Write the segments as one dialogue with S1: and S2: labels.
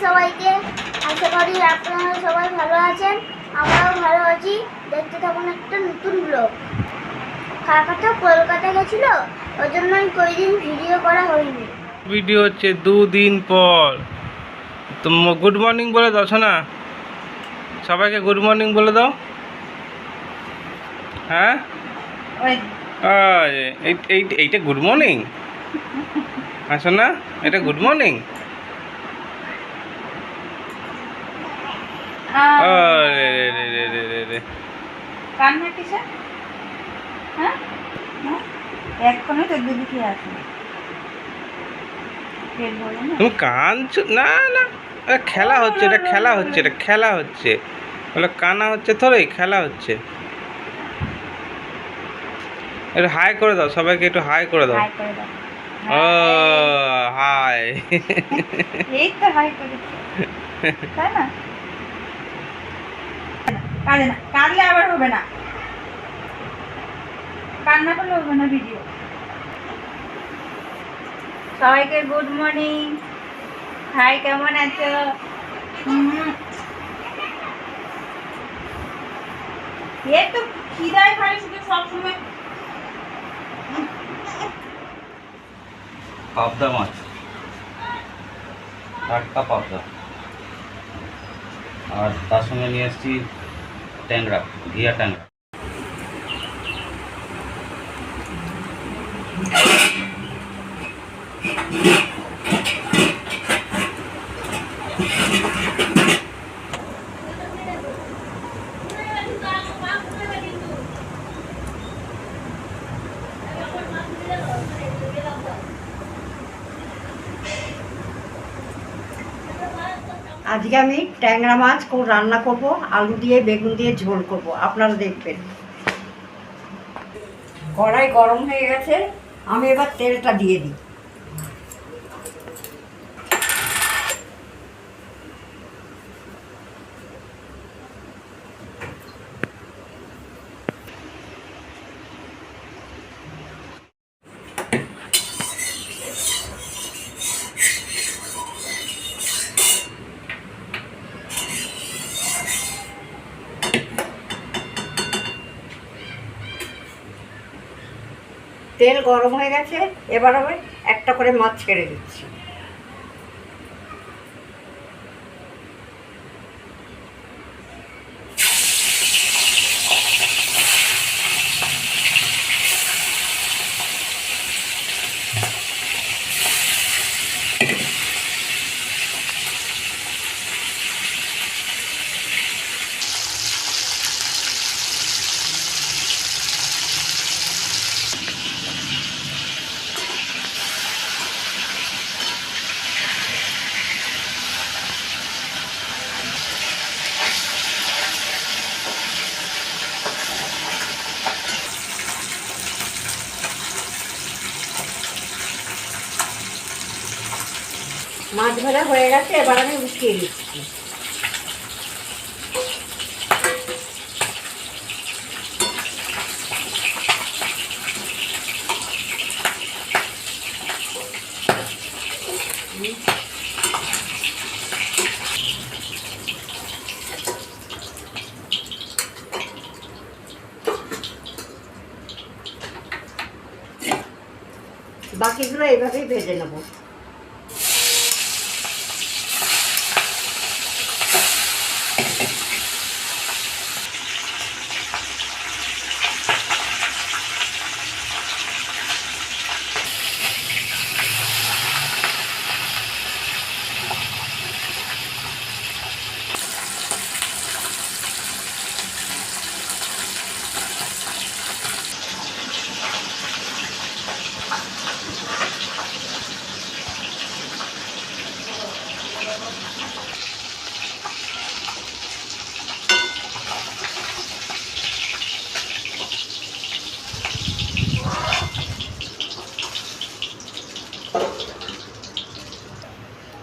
S1: সবাইকে। আশা করি আপনারা সবাই ভালো আছেন, আমরাও ভালো আছি। দেখতে থাকুন একটা নতুন ব্লগ। কাকাটা কলকাতা গেছিল, ওই জন্য কয়েকদিন ভিডিও করা হয়নি।
S2: ভিডিও হচ্ছে 2 দিন পর। তো গুড মর্নিং বলে দাও শোনা, সবাইকে গুড মর্নিং বলে দাও। হ্যাঁ, এইটা গুড মর্নিং। হ্যাঁ শোনা, এটা গুড মর্নিং।
S3: কান্না কিসে? হ্যাঁ, এক্ষুনি তো দিদি কি আছে?
S2: তুমি কাঁদছো না? না, এটা খেলা হচ্ছে, এটা খেলা হচ্ছে, এটা খেলা হচ্ছে। বলে কানা হচ্ছে থোড়ি, খেলা হচ্ছে। একটু হাই করে দাও সবাইকে, একটু হাই করে দাও। ও হাই,
S3: এই তো হাই করে, তাই না? কাঁদে না, কাঁদলে আবার হবে না, কান্না করলে হবে না ভিডিও। সবাইকে গুড মর্নিং। হাই, কেমন আছো? এ তো খিদায় খাই শুধু সবসময়।
S4: পাবদা মাছ, টাটকা পাবদা, আর তার সঙ্গে নিয়ে এসেছি ট্যাংরা, ঘিয়া ট্যাংরা।
S5: আজকে আমি ট্যাংরা মাছ রান্না করব, আলু দিয়ে বেগুন দিয়ে ঝোল করব, আপনারা দেখবেন। কড়াই গরম হয়ে গেছে, আমি এবার তেলটা দিয়ে দিই। তেল গরম হয়ে গেছে, এবার আমি একটা করে মাছ ছেড়ে দিচ্ছি। মাছ ভাজা হয়ে গেছে, এবার আমি উঠিয়ে দিচ্ছি। বাকিগুলো এইভাবেই ভেজে নেব।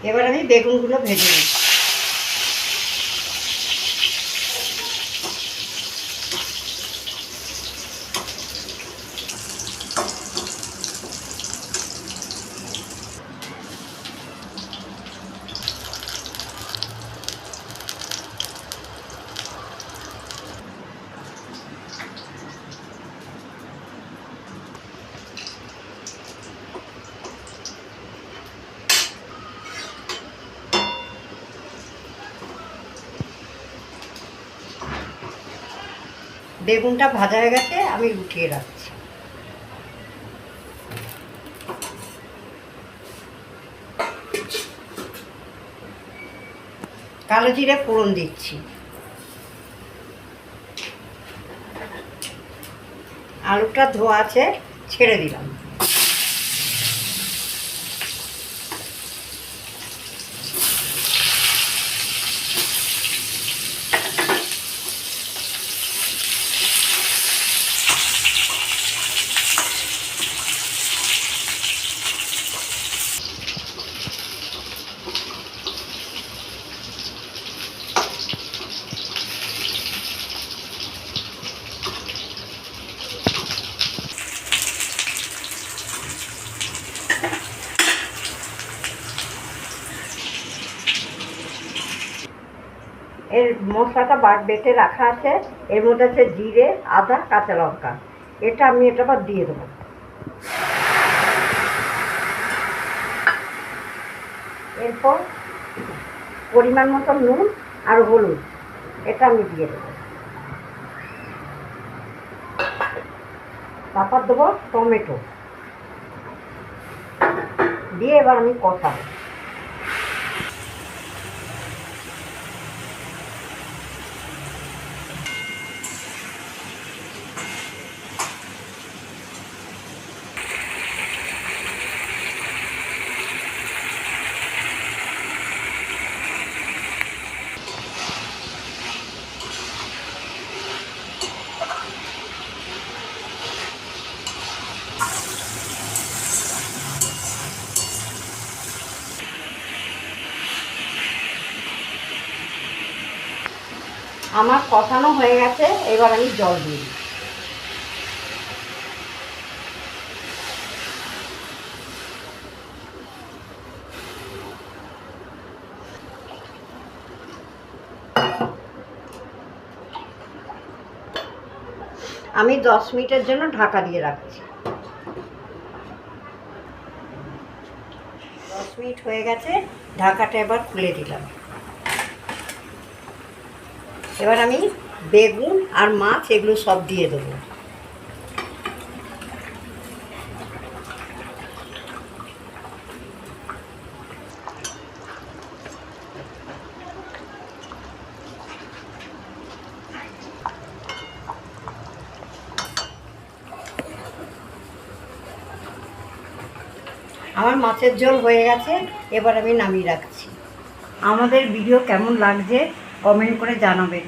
S5: এবার আমি বেগুনগুলো ভেজে নিই। বেগুনটা ভাজা হয়ে গেছে, আমি উঠিয়ে রাখছি। কালো জিরে ফোড়ন দিচ্ছি। আলুটা ধোয়া আছে, ছেড়ে দিলাম। এর মশলাটা বেটে রাখা আছে, এর মধ্যে আছে জিরে, আদা, কাঁচা লঙ্কা। আমি এটা আবার দিয়ে দেবো। এরপর পরিমাণ মতো নুন আর হলুদ, এটা আমি দিয়ে দেবো। তারপর দেবো টমেটো, দিয়ে এবার আমি কষাবো। আমার কষানো হয়ে গেছে, এবার আমি জল দিয়ে দিই। আমি 10 মিনিটের জন্য ঢাকা দিয়ে রাখছি। 10 মিনিট হয়ে গেছে, ঢাকাটা এবার খুলে দিলাম। এবার আমি বেগুন আর মাছ এগুলো সব দিয়ে দেবো। আমার মাছের ঝোল হয়ে গেছে, এবার আমি নামিয়ে রাখছি। আমাদের ভিডিও কেমন লাগছে কমেন্ট করে জানাবেন।